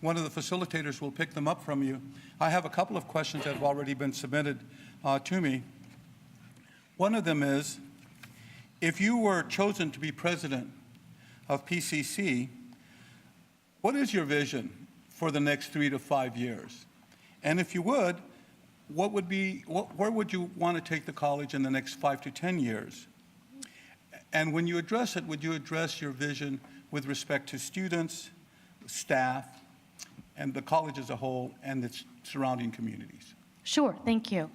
one of the facilitators will pick them up from you. I have a couple of questions that have already been submitted to me. One of them is, if you were chosen to be president of PCC, what is your vision for the next 3 to 5 years? And if you would, where would you want to take the college in the next 5 to 10 years? And when you address it, would you address your vision with respect to students, staff, and the college as a whole and its surrounding communities? Sure, thank you.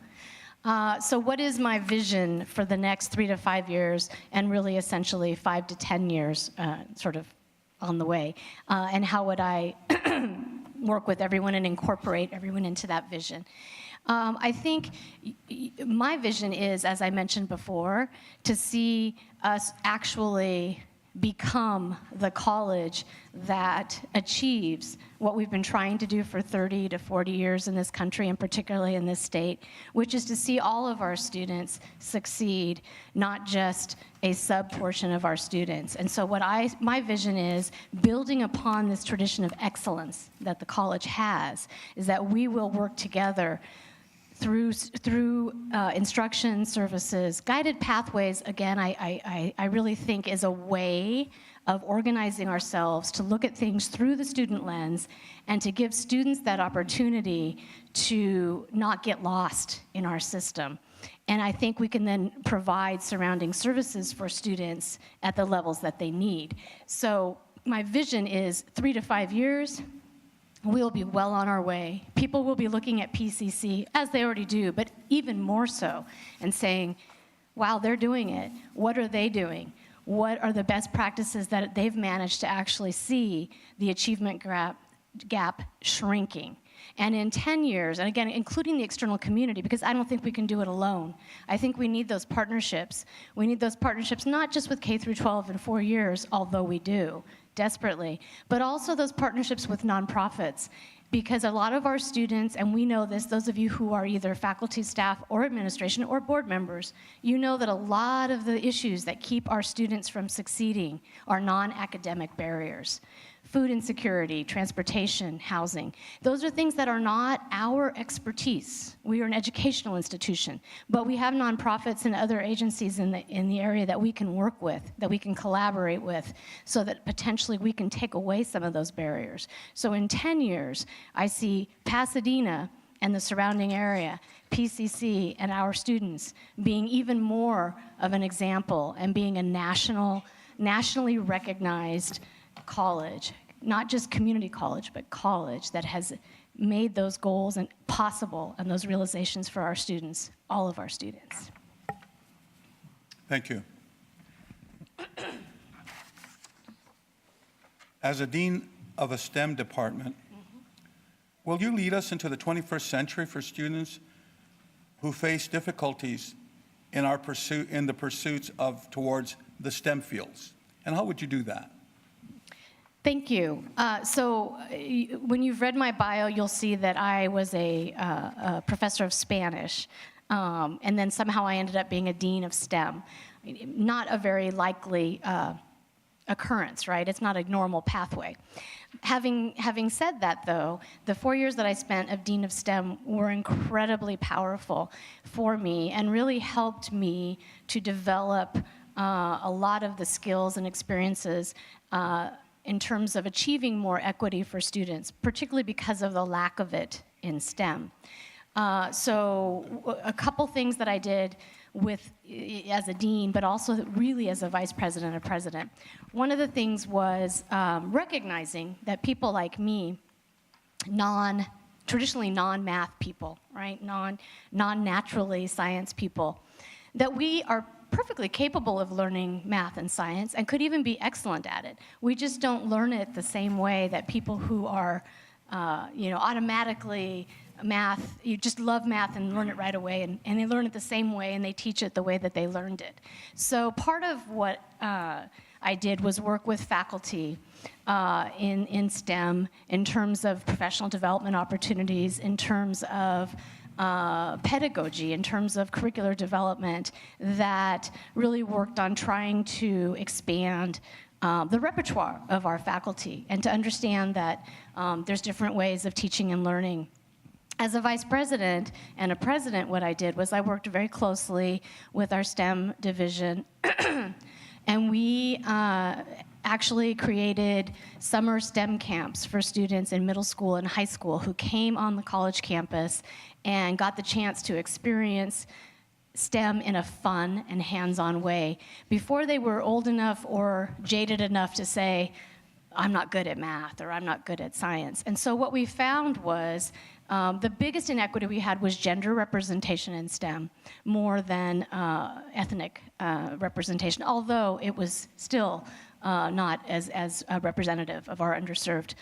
So what is my vision for the next 3 to 5 years, and really essentially 5 to 10 years sort of on the way? And how would I work with everyone and incorporate everyone into that vision? I think my vision is, as I mentioned before, to see us actually become the college that achieves what we've been trying to do for 30 to 40 years in this country, and particularly in this state, which is to see all of our students succeed, not just a sub-portion of our students. And so my vision is, building upon this tradition of excellence that the college has, is that we will work together through instruction services. Guided pathways, again, I really think is a way of organizing ourselves to look at things through the student lens and to give students that opportunity to not get lost in our system. And I think we can then provide surrounding services for students at the levels that they need. So my vision is 3 to 5 years, we'll be well on our way. People will be looking at PCC, as they already do, but even more so, and saying, wow, they're doing it. What are they doing? What are the best practices that they've managed to actually see the achievement gap shrinking? And in 10 years, and again, including the external community, because I don't think we can do it alone. I think we need those partnerships. We need those partnerships not just with K through 12 in 4 years, although we do desperately, but also those partnerships with nonprofits. Because a lot of our students, and we know this, those of you who are either faculty, staff, or administration, or board members, you know that a lot of the issues that keep our students from succeeding are non-academic barriers. Food insecurity, transportation, housing. Those are things that are not our expertise. We are an educational institution, but we have nonprofits and other agencies in the area that we can work with, that we can collaborate with, so that potentially we can take away some of those barriers. So in 10 years, I see Pasadena and the surrounding area, PCC and our students being even more of an example and being a nationally recognized college, not just community college, but college that has made those goals possible and those realizations for our students, all of our students. Thank you. As a dean of a STEM department, will you lead us into the 21st century for students who face difficulties in the pursuits towards the STEM fields? And how would you do that? Thank you. So when you've read my bio, you'll see that I was a professor of Spanish, and then somehow I ended up being a dean of STEM. Not a very likely occurrence, right? It's not a normal pathway. Having said that, though, the 4 years that I spent of Dean of STEM were incredibly powerful for me and really helped me to develop a lot of the skills and experiences in terms of achieving more equity for students, particularly because of the lack of it in STEM. So a couple things that I did as a dean, but also really as a vice president or president. One of the things was recognizing that people like me, traditionally non-math people, right, non-naturally science people, that we are perfectly capable of learning math and science and could even be excellent at it. We just don't learn it the same way that people who are, automatically math, you just love math and learn it right away, and they learn it the same way and they teach it the way that they learned it. So part of what I did was work with faculty in STEM in terms of professional development opportunities, in terms of pedagogy, in terms of curricular development, that really worked on trying to expand the repertoire of our faculty and to understand that there's different ways of teaching and learning. As a vice president and a president, what I did was I worked very closely with our STEM division, and we actually created summer STEM camps for students in middle school and high school who came on the college campus and got the chance to experience STEM in a fun and hands-on way before they were old enough or jaded enough to say, I'm not good at math or I'm not good at science. And so what we found was the biggest inequity we had was gender representation in STEM more than ethnic representation, although it was still not as representative of our underserved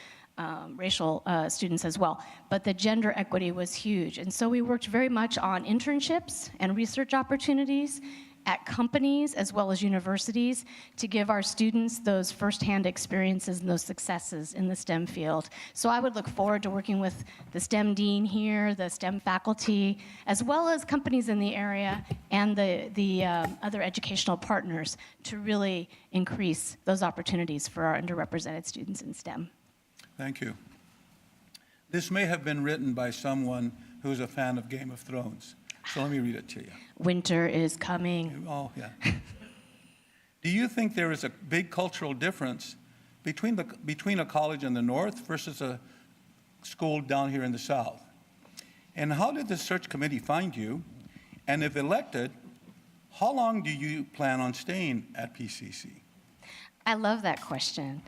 racial students as well. But the gender equity was huge. And so we worked very much on internships and research opportunities at companies as well as universities to give our students those firsthand experiences and those successes in the STEM field. So I would look forward to working with the STEM dean here, the STEM faculty, as well as companies in the area and the other educational partners to really increase those opportunities for our underrepresented students in STEM. Thank you. This may have been written by someone who's a fan of Game of Thrones. So let me read it to you. Winter is coming. Oh, yeah. Do you think there is a big cultural difference between a college in the north versus a school down here in the south? And how did the search committee find you? And if elected, how long do you plan on staying at PCC? I love that question.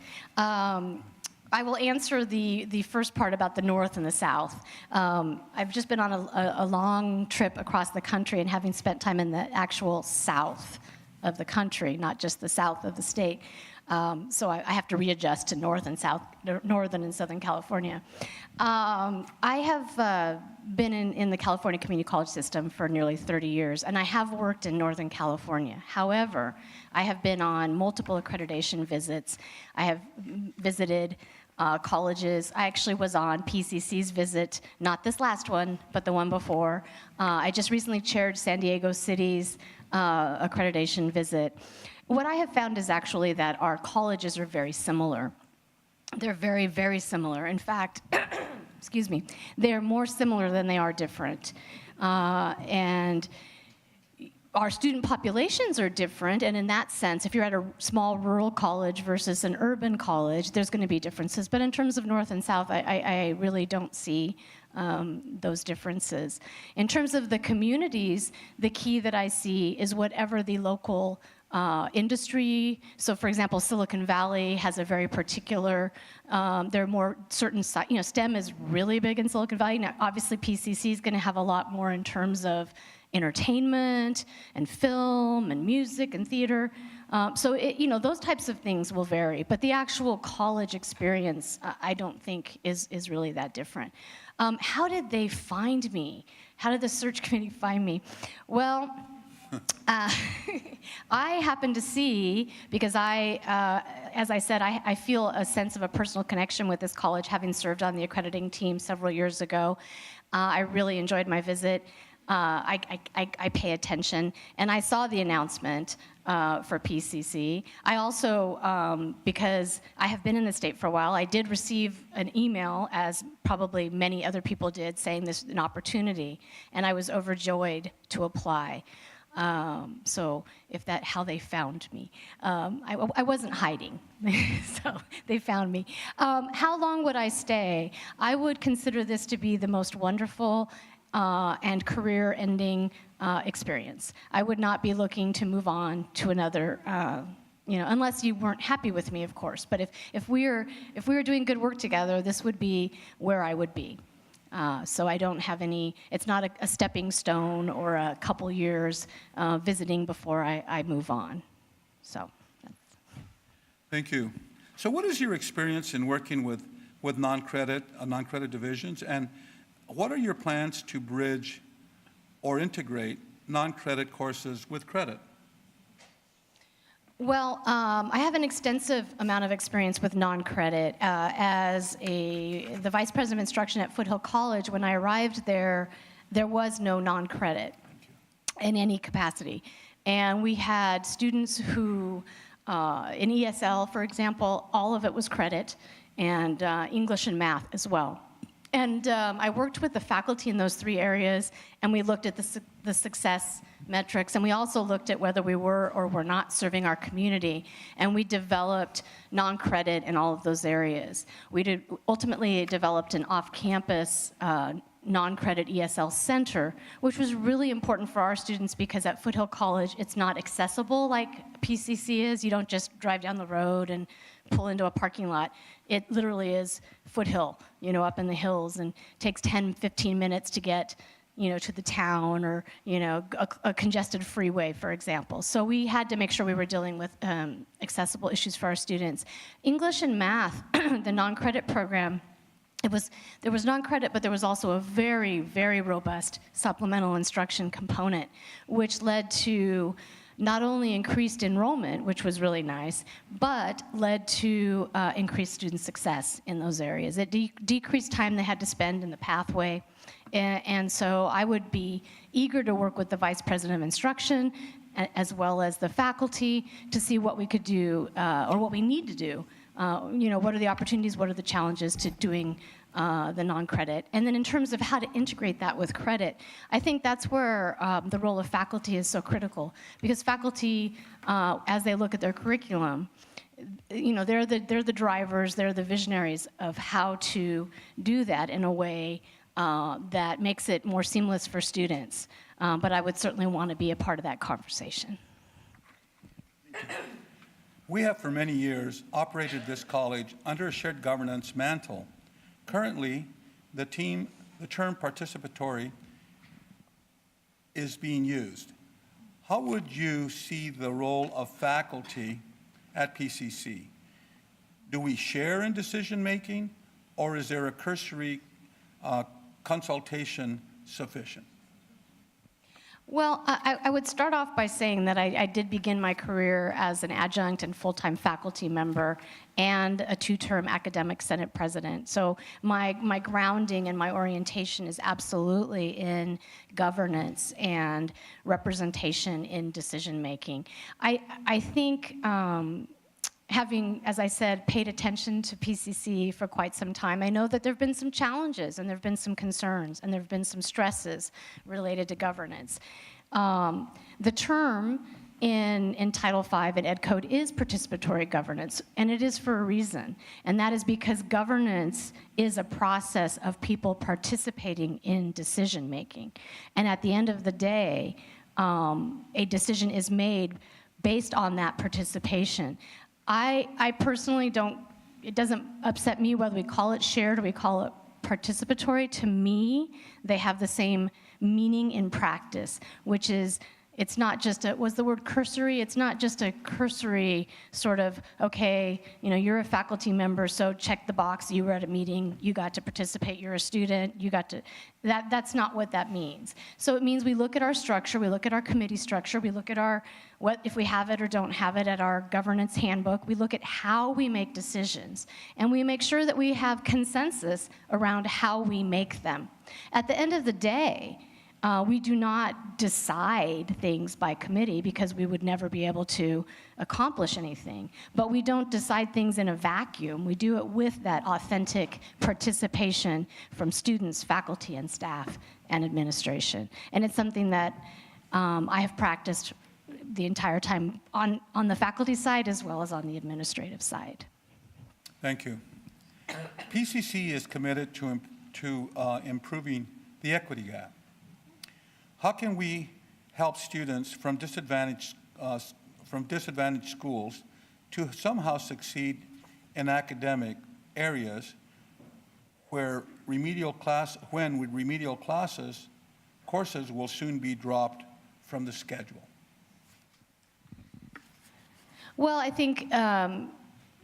I will answer the first part about the North and the South. I've just been on a long trip across the country and having spent time in the actual South of the country, not just the South of the state. So I have to readjust to Northern and Southern California. I have been in the California community college system for nearly 30 years, and I have worked in Northern California. However, I have been on multiple accreditation visits. I have visited colleges. I actually was on PCC's visit, not this last one, but the one before. I just recently chaired San Diego City's accreditation visit. What I have found is actually that our colleges are very similar. They're very, very similar. In fact, excuse me, they're more similar than they are different. And our student populations are different, and in that sense, if you're at a small rural college versus an urban college, there's going to be differences. But in terms of North and South, I really don't see those differences. In terms of the communities, the key that I see is whatever the local industry. So, for example, Silicon Valley has a very particular. There are more certain. STEM is really big in Silicon Valley. Now, obviously, PCC is going to have a lot more in terms of entertainment and film and music and theater. So those types of things will vary, but the actual college experience, I don't think is really that different. How did they find me? How did the search committee find me? Well, I happened to see, because as I said, I feel a sense of a personal connection with this college, having served on the accrediting team several years ago. I really enjoyed my visit. I pay attention, and I saw the announcement for PCC. I also, because I have been in the state for a while, I did receive an email, as probably many other people did, saying this is an opportunity, and I was overjoyed to apply. So if that, how they found me. I wasn't hiding, so they found me. How long would I stay? I would consider this to be the most wonderful and career-ending experience. I would not be looking to move on to another, unless you weren't happy with me, of course. But if we were doing good work together, this would be where I would be. So I don't have any. It's not a stepping stone or a couple years visiting before I move on. So. Thank you. So what is your experience in working with non-credit divisions, and what are your plans to bridge or integrate non-credit courses with credit? Well, I have an extensive amount of experience with non-credit. As the Vice President of Instruction at Foothill College, when I arrived there was no non-credit in any capacity. And we had students who in ESL, for example, all of it was credit, and English and math as well. And I worked with the faculty in those 3 areas, and we looked at the success metrics, and we also looked at whether we were or were not serving our community, and we developed non-credit in all of those areas. We ultimately developed an off-campus non-credit ESL center, which was really important for our students because at Foothill College, it's not accessible like PCC is. You don't just drive down the road and pull into a parking lot. It literally is Foothill, up in the hills, and takes 10, 15 minutes to get, to the town, or, a congested freeway, for example. So we had to make sure we were dealing with accessible issues for our students. English and math, the non-credit program, there was non-credit, but there was also a very, very robust supplemental instruction component, which led to not only increased enrollment, which was really nice, but led to increased student success in those areas. It decreased time they had to spend in the pathway, and so I would be eager to work with the Vice President of Instruction as well as the faculty to see what we could do or what we need to do. What are the opportunities, what are the challenges to doing the non-credit? And then in terms of how to integrate that with credit, I think that's where the role of faculty is so critical, because faculty, as they look at their curriculum, they're the drivers, they're the visionaries of how to do that in a way that makes it more seamless for students. But I would certainly want to be a part of that conversation. We have for many years operated this college under a shared governance mantle. Currently, the term participatory is being used. How would you see the role of faculty at PCC? Do we share in decision-making, or is there a cursory consultation sufficient? Well, I would start off by saying that I did begin my career as an adjunct and full-time faculty member and a 2-term academic senate president. So my grounding and my orientation is absolutely in governance and representation in decision-making. I think having, as I said, paid attention to PCC for quite some time, I know that there have been some challenges, and there have been some concerns, and there have been some stresses related to governance. The term in Title V and Ed Code is participatory governance, and it is for a reason. And that is because governance is a process of people participating in decision-making. And at the end of the day, a decision is made based on that participation. I personally it doesn't upset me whether we call it shared or we call it participatory. To me, they have the same meaning in practice, which is, it's not just was the word cursory? It's not just a cursory sort of, okay, you're a faculty member, so check the box, you were at a meeting, you got to participate, you're a student, you got to, that's not what that means. So it means we look at our structure, we look at our committee structure, we look at what if we have it or don't have it at our governance handbook, we look at how we make decisions, and we make sure that we have consensus around how we make them. At the end of the day, we do not decide things by committee because we would never be able to accomplish anything. But we don't decide things in a vacuum. We do it with that authentic participation from students, faculty, and staff, and administration. And it's something that I have practiced the entire time on the faculty side as well as on the administrative side. Thank you. PCC is committed to improving the equity gap. How can we help students from disadvantaged schools to somehow succeed in academic areas when remedial courses will soon be dropped from the schedule? Well, I think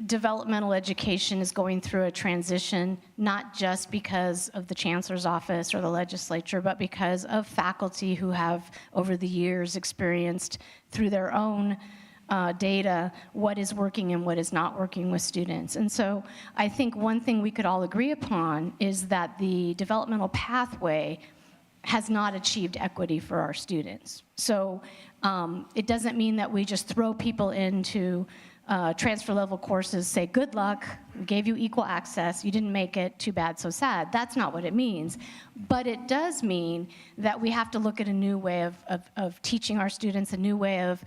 developmental education is going through a transition, not just because of the chancellor's office or the legislature, but because of faculty who have, over the years, experienced through their own data what is working and what is not working with students. And so I think one thing we could all agree upon is that the developmental pathway has not achieved equity for our students. So it doesn't mean that we just throw people into transfer level courses, say, good luck, we gave you equal access, you didn't make it, too bad, so sad. That's not what it means. But it does mean that we have to look at a new way of teaching our students, a new way of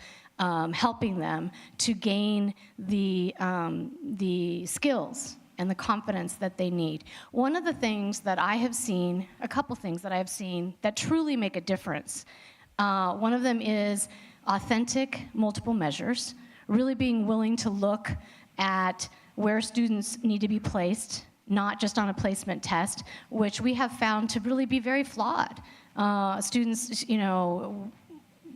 helping them to gain the skills and the confidence that they need. One of the things that I have seen, a couple things that I have seen that truly make a difference, one of them is authentic multiple measures, really being willing to look at where students need to be placed, not just on a placement test, which we have found to really be very flawed. Students,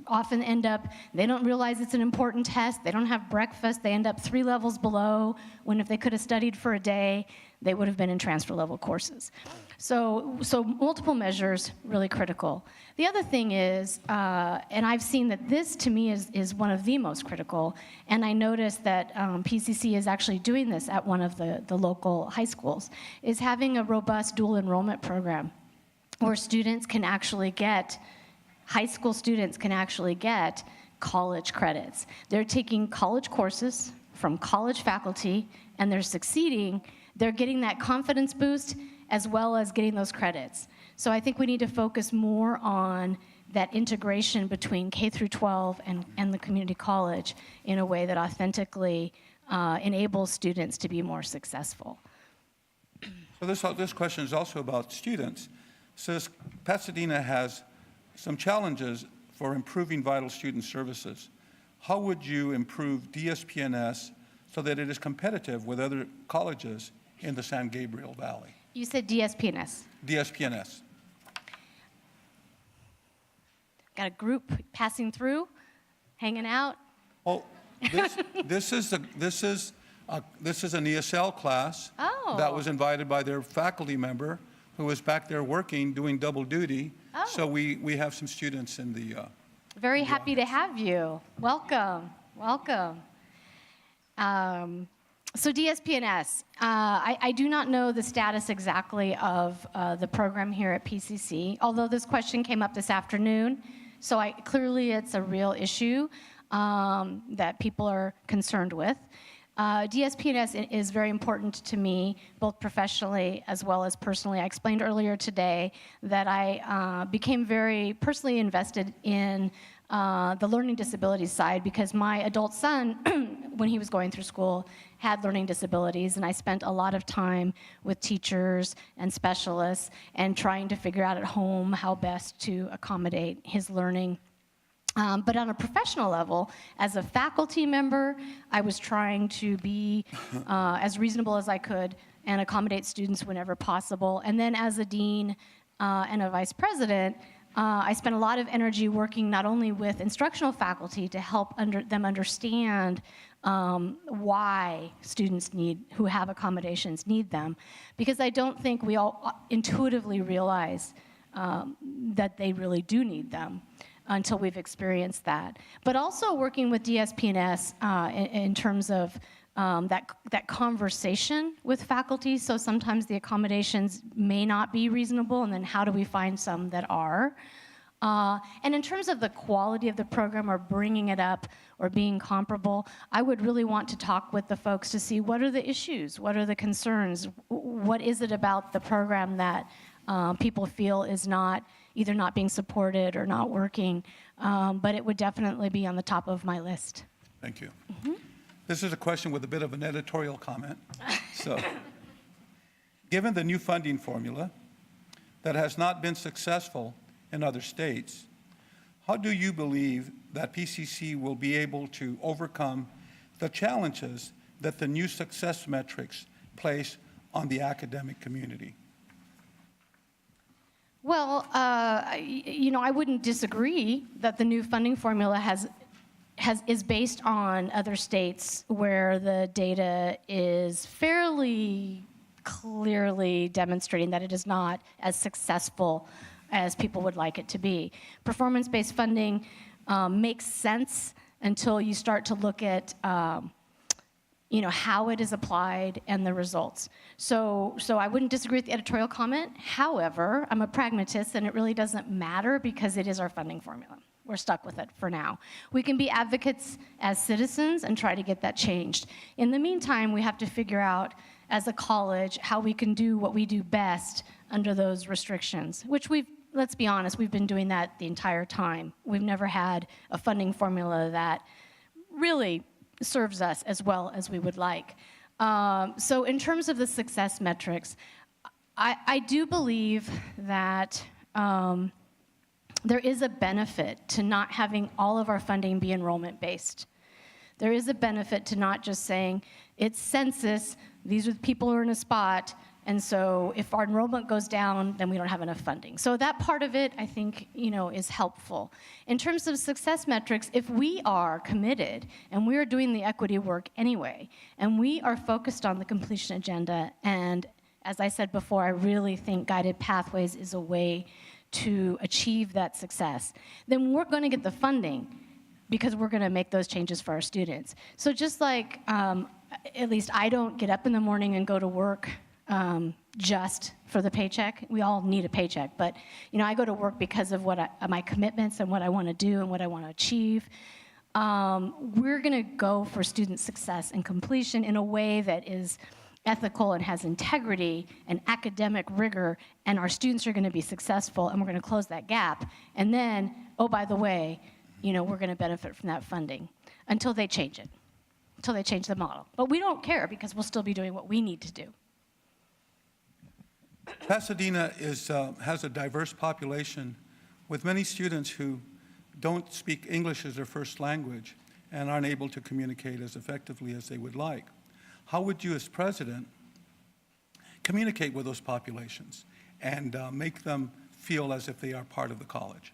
often end up, they don't realize it's an important test, they don't have breakfast, they end up 3 levels below, when if they could have studied for a day, they would have been in transfer level courses. So multiple measures, really critical. The other thing is, and I've seen that this to me is one of the most critical, and I noticed that PCC is actually doing this at one of the local high schools, is having a robust dual enrollment program where students can actually get high school students can actually get college credits. They're taking college courses from college faculty, and they're succeeding. They're getting that confidence boost as well as getting those credits. So I think we need to focus more on that integration between K through 12 and the community college in a way that authentically enables students to be more successful. So this question is also about students. It says Pasadena has some challenges for improving vital student services. How would you improve DSPNS so that it is competitive with other colleges in the San Gabriel Valley? You said DSPNS. DSPNS. Got a group passing through, hanging out. Well, this is an ESL class that was invited by their faculty member who was back there working, doing double duty. So we have some students in the Very happy to have you. Welcome, welcome. So DSPNS, I do not know the status exactly of the program here at PCC, although this question came up this afternoon. So clearly it's a real issue that people are concerned with. DSPNS is very important to me, both professionally as well as personally. I explained earlier today that I became very personally invested in the learning disabilities side because my adult son, when he was going through school, had learning disabilities, and I spent a lot of time with teachers and specialists and trying to figure out at home how best to accommodate his learning. But on a professional level, as a faculty member, I was trying to be as reasonable as I could and accommodate students whenever possible. And then as a dean and a vice president, I spent a lot of energy working not only with instructional faculty to help them understand why students who have accommodations need them, because I don't think we all intuitively realize that they really do need them until we've experienced that. But also working with DSPNS in terms of that conversation with faculty. So sometimes the accommodations may not be reasonable, and then how do we find some that are? And in terms of the quality of the program or bringing it up or being comparable, I would really want to talk with the folks to see what are the issues, what are the concerns, what is it about the program that people feel is either not being supported or not working, but it would definitely be on the top of my list. Thank you. Mm-hmm. This is a question with a bit of an editorial comment. So, given the new funding formula that has not been successful in other states, how do you believe that PCC will be able to overcome the challenges that the new success metrics place on the academic community? Well, I wouldn't disagree that the new funding formula is based on other states where the data is fairly clearly demonstrating that it is not as successful as people would like it to be. Performance-based funding makes sense until you start to look at how it is applied and the results. So I wouldn't disagree with the editorial comment. However, I'm a pragmatist, and it really doesn't matter because it is our funding formula. We're stuck with it for now. We can be advocates as citizens and try to get that changed. In the meantime, we have to figure out, as a college, how we can do what we do best under those restrictions, which let's be honest, we've been doing that the entire time. We've never had a funding formula that really serves us as well as we would like. So in terms of the success metrics, I do believe that there is a benefit to not having all of our funding be enrollment-based. There is a benefit to not just saying, it's census, these are the people who are in a spot, and so if our enrollment goes down, then we don't have enough funding. So that part of it, I think, is helpful. In terms of success metrics, if we are committed, and we are doing the equity work anyway, and we are focused on the completion agenda, and as I said before, I really think guided pathways is a way to achieve that success, then we're going to get the funding because we're going to make those changes for our students. So just like, at least I don't get up in the morning and go to work just for the paycheck. We all need a paycheck, but I go to work because of my commitments and what I want to do and what I want to achieve. We're going to go for student success and completion in a way that is ethical and has integrity and academic rigor, and our students are going to be successful, and we're going to close that gap. And then, oh, by the way, we're going to benefit from that funding until they change it, until they change the model. But we don't care because we'll still be doing what we need to do. Pasadena has a diverse population with many students who don't speak English as their first language and aren't able to communicate as effectively as they would like. How would you, as president, communicate with those populations and make them feel as if they are part of the college?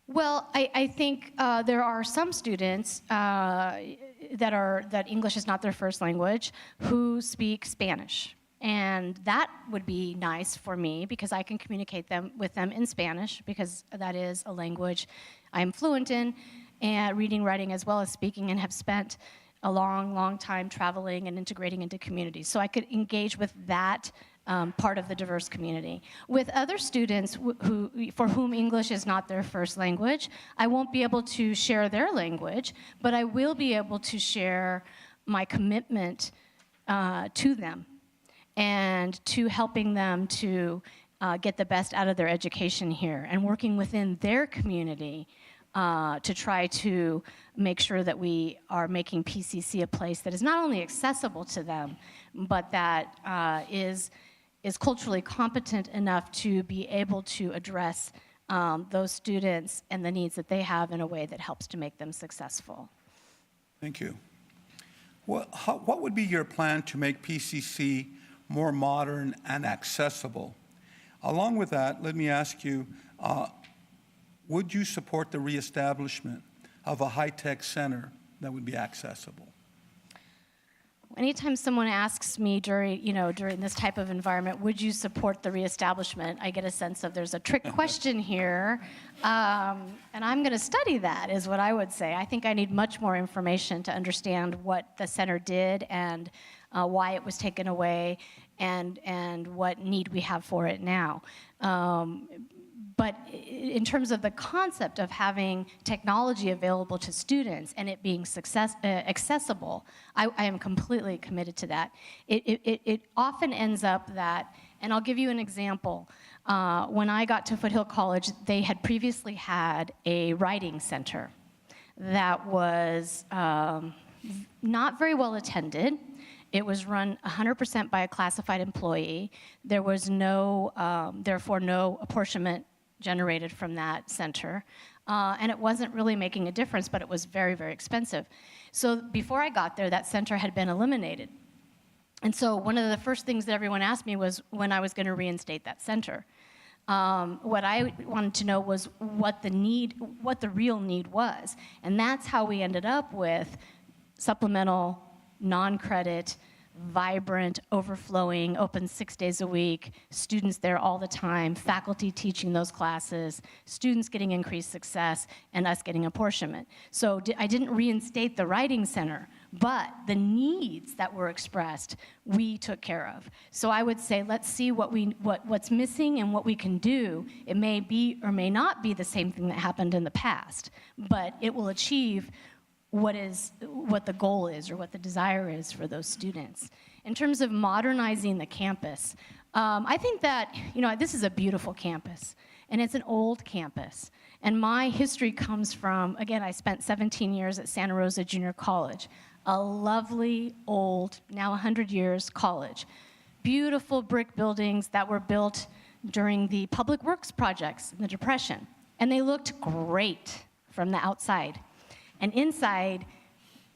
Well, I think there are some students that English is not their first language who speak Spanish. And that would be nice for me because I can communicate with them in Spanish because that is a language I'm fluent in, and reading, writing, as well as speaking, and have spent a long, long time traveling and integrating into communities. So I could engage with that part of the diverse community. With other students for whom English is not their first language, I won't be able to share their language, but I will be able to share my commitment to them and to helping them to get the best out of their education here and working within their community to try to make sure that we are making PCC a place that is not only accessible to them, but that is culturally competent enough to be able to address those students and the needs that they have in a way that helps to make them successful. Thank you. What would be your plan to make PCC more modern and accessible? Along with that, let me ask you, would you support the reestablishment of a high-tech center that would be accessible? Anytime someone asks me during this type of environment, would you support the reestablishment, I get a sense of there's a trick question here, and I'm going to study that, is what I would say. I think I need much more information to understand what the center did and why it was taken away and what need we have for it now. But in terms of the concept of having technology available to students and it being accessible, I am completely committed to that. It often ends up that, and I'll give you an example. When I got to Foothill College, they had previously had a writing center that was not very well attended. It was run 100% by a classified employee. There was therefore no apportionment generated from that center. And it wasn't really making a difference, but it was very, very expensive. So before I got there, that center had been eliminated. And so one of the first things that everyone asked me was when I was going to reinstate that center. What I wanted to know was what the real need was. And that's how we ended up with supplemental, non-credit, vibrant, overflowing, open 6 days a week, students there all the time, faculty teaching those classes, students getting increased success, and us getting apportionment. So I didn't reinstate the writing center. but the needs that were expressed, we took care of. So I would say, let's see what's missing and what we can do. It may be or may not be the same thing that happened in the past, but it will achieve what the goal is or what the desire is for those students. In terms of modernizing the campus, I think that, this is a beautiful campus, and it's an old campus. And my history comes from, again, I spent 17 years at Santa Rosa Junior College, a lovely, old, now 100 years college. Beautiful brick buildings that were built during the public works projects in the Depression. And they looked great from the outside. And inside,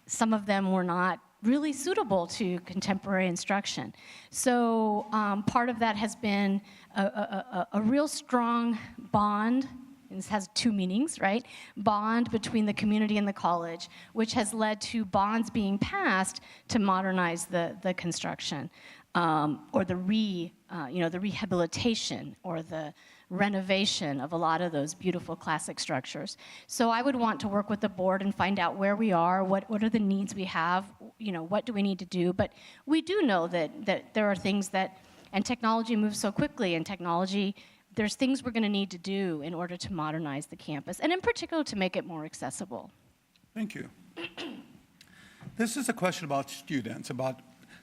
some of them were not really suitable to contemporary instruction. So part of that has been a real strong bond. And this has two meanings, right? Bond between the community and the college, which has led to bonds being passed to modernize the construction, or the rehabilitation or the renovation of a lot of those beautiful classic structures. So I would want to work with the board and find out where we are, what are the needs we have, what do we need to do. But we do know that there are things that, and technology moves so quickly, and there's things we're going to need to do in order to modernize the campus, and in particular to make it more accessible. Thank you. This is a question about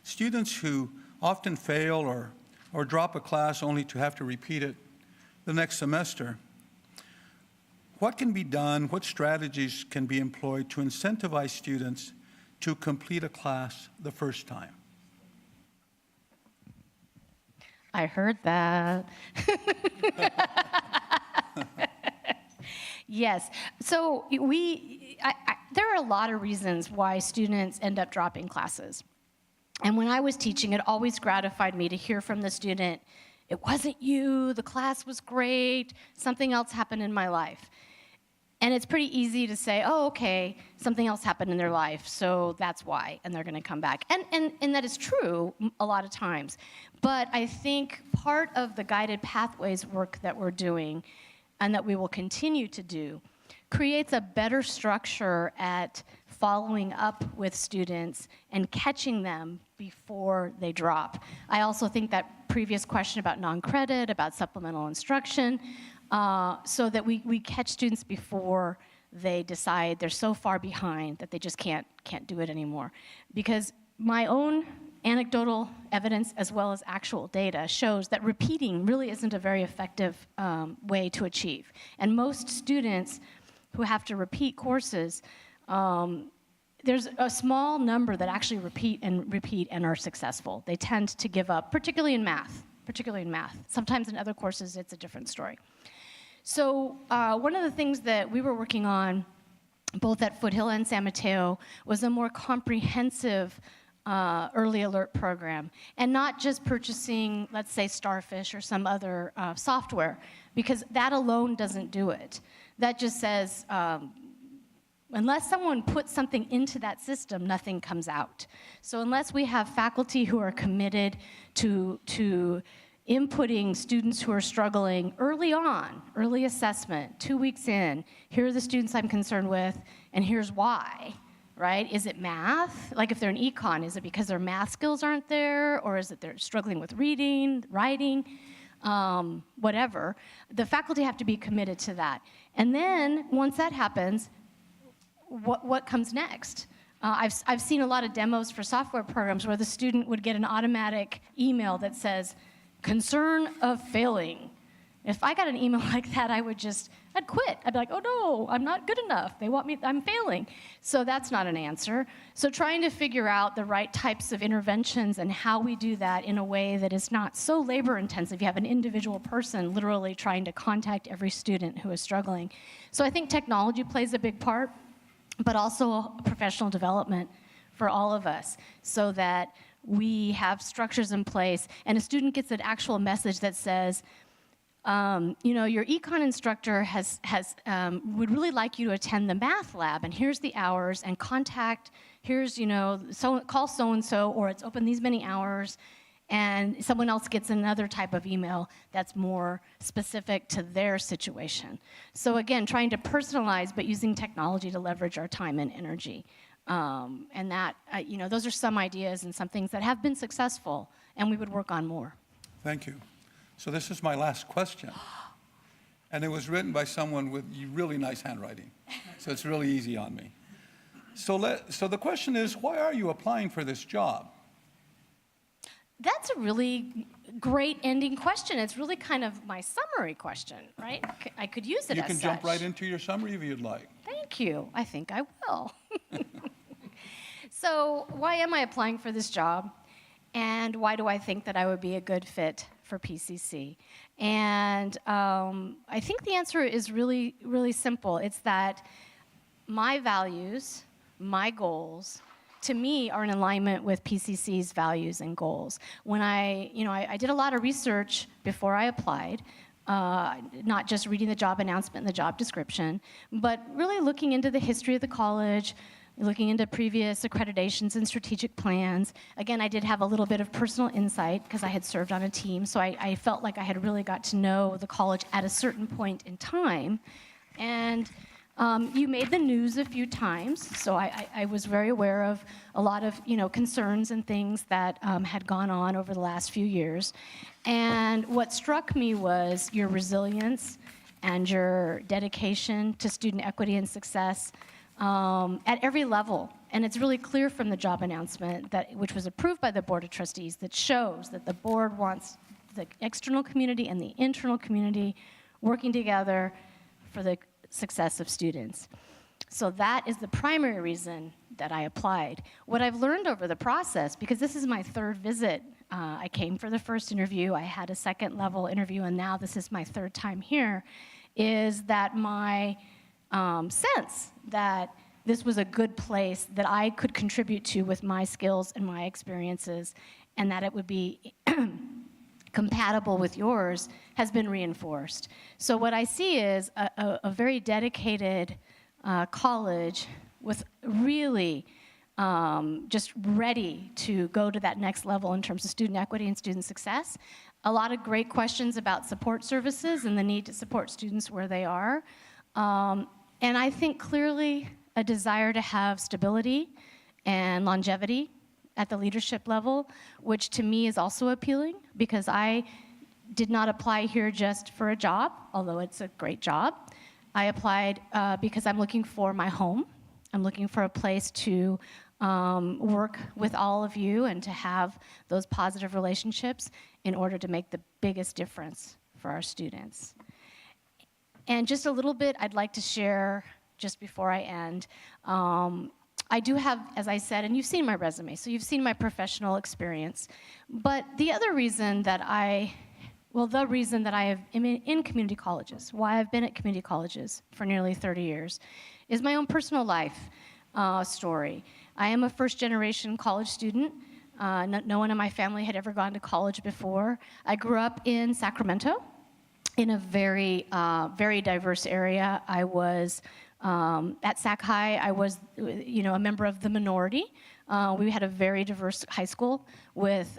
students who often fail or drop a class only to have to repeat it the next semester. What can be done, what strategies can be employed to incentivize students to complete a class the first time? I heard that. Yes. So there are a lot of reasons why students end up dropping classes. And when I was teaching, it always gratified me to hear from the student, it wasn't you, the class was great, something else happened in my life. And it's pretty easy to say, oh, okay, something else happened in their life, so that's why, and they're going to come back. And that is true a lot of times. But I think part of the guided pathways work that we're doing and that we will continue to do creates a better structure at following up with students and catching them before they drop. I also think that previous question about non-credit, about supplemental instruction, so that we catch students before they decide they're so far behind that they just can't do it anymore. Because my own anecdotal evidence as well as actual data shows that repeating really isn't a very effective way to achieve. And most students who have to repeat courses, there's a small number that actually repeat and are successful. They tend to give up, particularly in math. Sometimes in other courses, it's a different story. So one of the things that we were working on, both at Foothill and San Mateo, was a more comprehensive early alert program, and not just purchasing, let's say, Starfish or some other software, because that alone doesn't do it. That just says, unless someone puts something into that system, nothing comes out. So unless we have faculty who are committed to inputting students who are struggling early on, early assessment, 2 weeks in, here are the students I'm concerned with, and here's why, right? Is it math? Like if they're in econ, is it because their math skills aren't there, or is it they're struggling with reading, writing, whatever? The faculty have to be committed to that. And then, once that happens, what comes next? I've seen a lot of demos for software programs where the student would get an automatic email that says, concern of failing. If I got an email like that, I'd quit. I'd be like, oh no, I'm not good enough. They want me, I'm failing. So that's not an answer. So trying to figure out the right types of interventions and how we do that in a way that is not so labor intensive. You have an individual person literally trying to contact every student who is struggling. So I think technology plays a big part, but also professional development for all of us, so that we have structures in place and a student gets an actual message that says, your econ instructor would really like you to attend the math lab, and here's the hours, and call so-and-so, or it's open these many hours, and someone else gets another type of email that's more specific to their situation. So again, trying to personalize, but using technology to leverage our time and energy. And that, those are some ideas and some things that have been successful, and we would work on more. Thank you. So this is my last question. And it was written by someone with really nice handwriting. So it's really easy on me. So the question is, why are you applying for this job? That's a really great ending question. It's really kind of my summary question, right? I could use it as such. You can jump right into your summary if you'd like. Thank you. I think I will. So why am I applying for this job? And why do I think that I would be a good fit for PCC? And I think the answer is really, really simple. It's that my values, my goals, to me, are in alignment with PCC's values and goals. When I did a lot of research before I applied, not just reading the job announcement and the job description, but really looking into the history of the college, looking into previous accreditations and strategic plans. Again, I did have a little bit of personal insight because I had served on a team, so I felt like I had really got to know the college at a certain point in time. And you made the news a few times, so I was very aware of a lot of concerns and things that had gone on over the last few years. And what struck me was your resilience and your dedication to student equity and success at every level. And it's really clear from the job announcement, which was approved by the Board of Trustees, that shows that the board wants the external community and the internal community working together for the success of students. So that is the primary reason that I applied. What I've learned over the process, because this is my third visit, I came for the first interview, I had a second level interview, and now this is my third time here, is that my sense that this was a good place that I could contribute to with my skills and my experiences, and that it would be compatible with yours has been reinforced. So what I see is a very dedicated college with really just ready to go to that next level in terms of student equity and student success. A lot of great questions about support services and the need to support students where they are. And I think clearly a desire to have stability and longevity at the leadership level, which to me is also appealing because I did not apply here just for a job, although it's a great job. I applied because I'm looking for my home. I'm looking for a place to work with all of you and to have those positive relationships in order to make the biggest difference for our students. And just a little bit I'd like to share just before I end. I do have, as I said, and you've seen my resume, so you've seen my professional experience. But the other reason that the reason that I have am in community colleges, why I've been at community colleges for nearly 30 years, is my own personal life story. I am a first-generation college student. No one in my family had ever gone to college before. I grew up in Sacramento, in a very, very diverse area. I was at Sac High, I was, a member of the minority. We had a very diverse high school with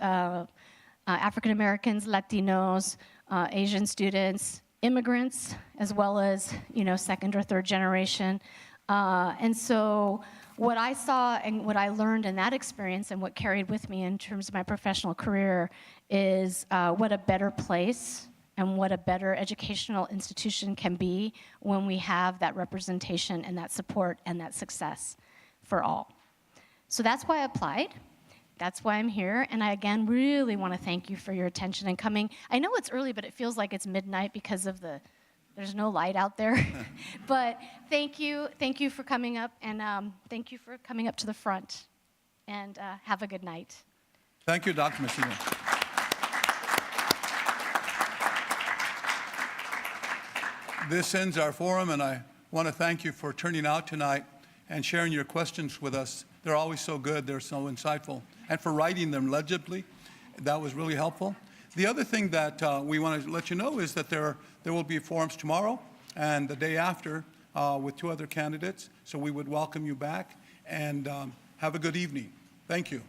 African Americans, Latinos, Asian students, immigrants, as well as, second or third generation. And so what I saw and what I learned in that experience and what carried with me in terms of my professional career is what a better place and what a better educational institution can be when we have that representation and that support and that success for all. So that's why I applied. That's why I'm here. And I, again, really want to thank you for your attention and coming. I know it's early, but it feels like it's midnight because of there's no light out there. But thank you for coming up, and thank you for coming up to the front. And have a good night. Thank you, Dr. Messina. This ends our forum, and I want to thank you for turning out tonight and sharing your questions with us. They're always so good, they're so insightful, and for writing them legibly. That was really helpful. The other thing that we want to let you know is that there will be forums tomorrow and the day after with 2 other candidates, so we would welcome you back, and have a good evening. Thank you.